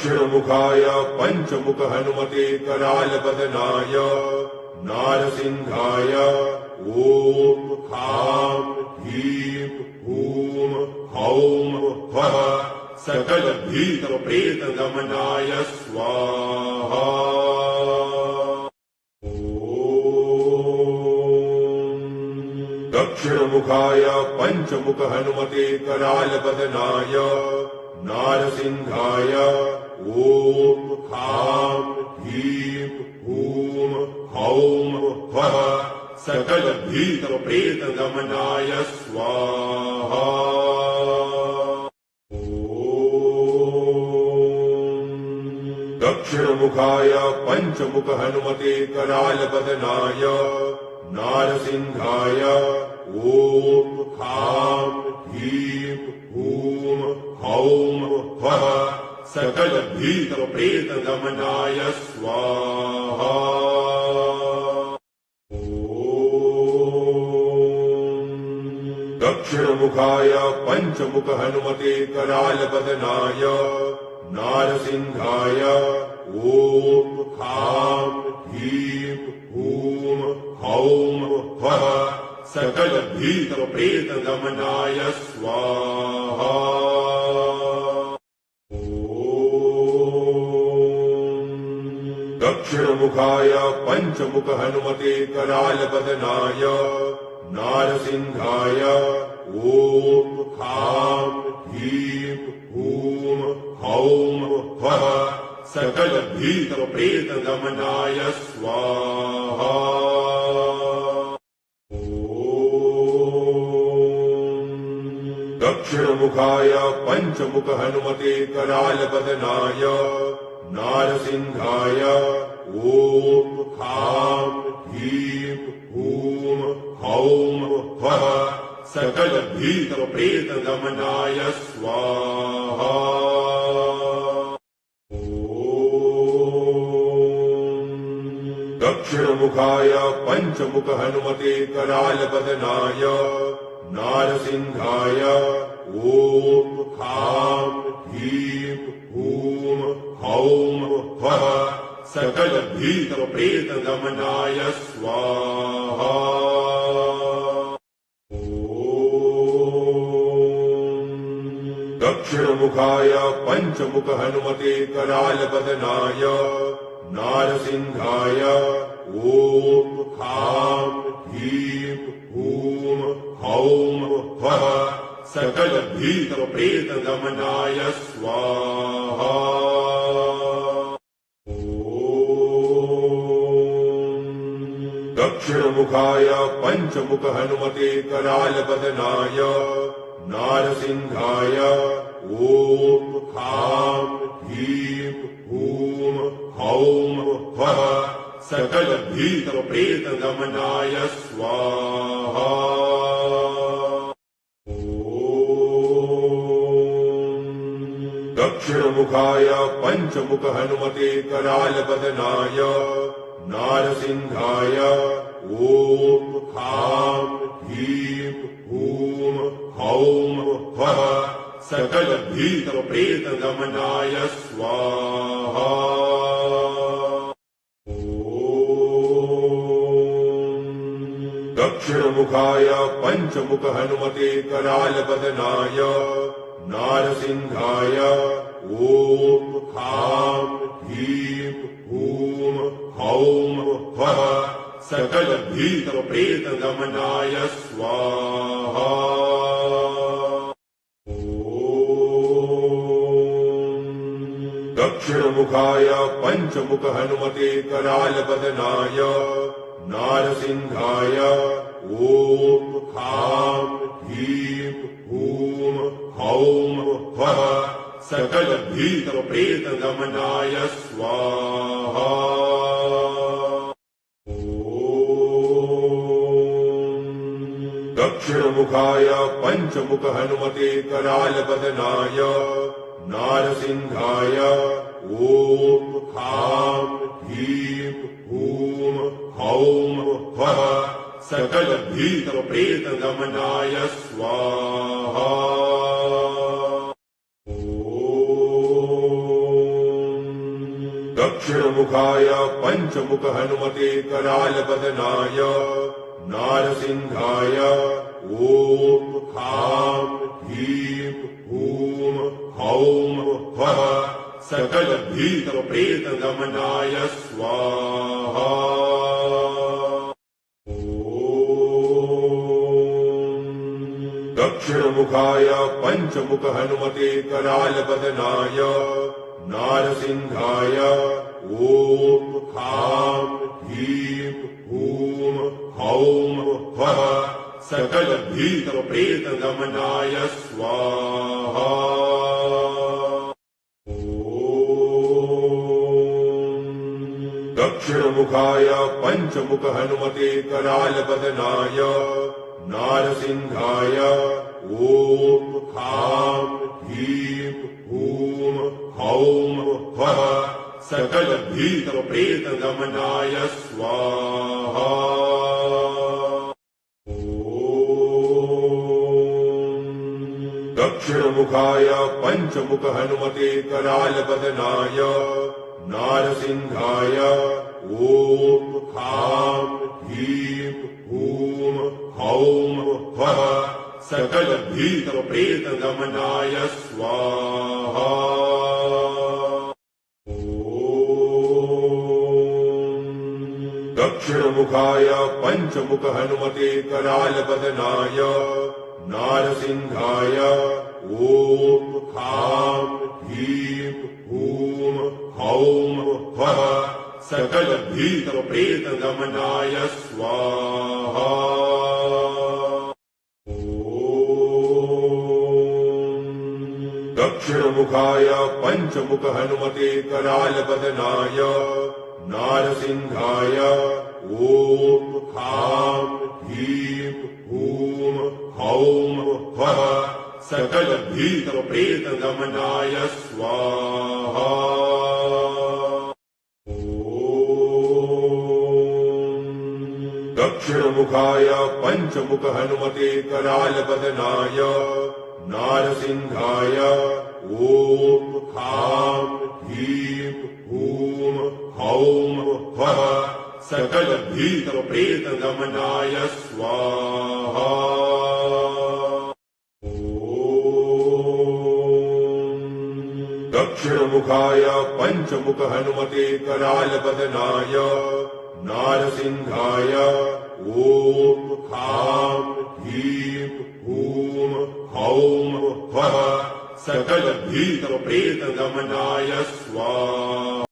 दक्षिणमुखाय पंचमुख हनुमते करालबदनाय नारसिंहाय ओम खां ह्रीं हूं हौं ह्वः सकल भीत प्रेत दमनाय स्वाहा। दक्षिणमुखाय पंचमुख हनुमते करालबदनाय नारसिंहाय ओम खां ह्रीं हूं हौं ह्वः सकल भीत प्रेत दमनाय स्वाहा। दक्षिणमुखाय पंचमुख हनुमते करालबदनाय नारसिंहाय ओम खां ह्रीं हूं हौं ह्वः सकल भीत प्रेत दमनाय स्वाहा। दक्षिणमुखाय पंचमुख हनुमते करालबदनाय नारसिंहाय ओम खां ह्रीं हूं हौं ह्वः सकल भीत प्रेत दमनाय स्वाहा। दक्षिणमुखाय पंचमुख हनुमते करालबदनाय नारसिंहाय ओम खां ह्रीं हूं हौं ह्वः सकल भीत प्रेत दमनाय स्वाहा। दक्षिणमुखाय पंचमुख हनुमते करालबदनाय नारसिंहाय ओम खां ह्रीं हूं हौं ह्वः सकल भीत प्रेत दमनाय स्वाहा। दक्षिणमुखाय पंचमुख हनुमते करालबदनाय नारसिंहाय ओम खां ह्रीं हूं हौं ह्वः सकल भीत प्रेत दमनाय स्वाहा। दक्षिणमुखाय पंचमुख हनुमते करालबदनाय नारसिंहाय ओम खां ह्रीं हूं हौं ह्वः सकल भीत प्रेत दमनाय स्वाहा। दक्षिणमुखाय पंचमुख हनुमते करालबदनाय नारसिंहाय ओम खां ह्रीं हूं हौं ह्वः सकल भीत प्रेत दमनाय स्वाहा। दक्षिणमुखाय पंचमुख हनुमते करालबदनाय नारसिंहाय ओम खां ह्रीं हूं हौं ह्वः सकल भीत प्रेत दमनाय स्वाहा। दक्षिणमुखाय पंचमुख हनुमते करालबदनाय नारसिंहाय ओम खां ह्रीं हूं हौं ह्वः सकल भीत प्रेत दमनाय स्वाहा। दक्षिणमुखाय पंचमुख हनुमते करालबदनाय नारसिंहाय ओम खां ह्रीं हूं हौं ह्वः सकल भीत प्रेत दमनाय स्वाहा। दक्षिणमुखाय पंचमुख हनुमते करालबदनाय नारसिंहाय ओम खां ह्रीं हूं हौं ह्वः सकल भीत प्रेत दमनाय स्वाहा। दक्षिणमुखाय पञ्चमुख हनुमते करालवदनाय नारसिंहाय ॐ खां ह्रीं हूं हौं फः सकलभीतप्रेतगमनाय स्वाहा। दक्षिणमुखाय पञ्चमुख हनुमते करालवदनाय नारसिंहाय ॐ खां ह्रीं हूं हौं फः सकलभीतप्रेतगमनाय स्वाहा। दक्षिणमुखाय पञ्चमुख हनुमते करालवदनाय नारसिंहाय ॐ खां ह्रीं हूं हौं फः सकलभीतप्रेतगमनाय स्वाहा। दक्षिणमुखाय पञ्चमुख हनुमते करालवदनाय नारसिंहाय ॐ खां ह्रीं हूं हौं फः सकलभीतप्रेतगमनाय स्वाहा। दक्षिणमुखाय पञ्चमुख हनुमते करालवदनाय नारसिंहाय ॐ खां ह्रीं हूं हौं फः सकलभीतप्रेतगमनाय स्वाहा। दक्षिणमुखाय पञ्चमुख हनुमते करालवदनाय नारसिंहाय ॐ खां ह्रीं हूं हौं फः सकलभीतप्रेतगमनाय स्वाहा। दक्षिणमुखाय पञ्चमुख हनुमते करालवदनाय नारसिंहाय ॐ खां ह्रीं हूं हौं फः सकलभीतप्रेतगमनाय स्वाहा। दक्षिणमुखाय पञ्चमुख हनुमते करालवदनाय नारसिंहाय ॐ खां ह्रीं हूं हौं फः सकलभीतप्रेतगमनाय स्वाहा।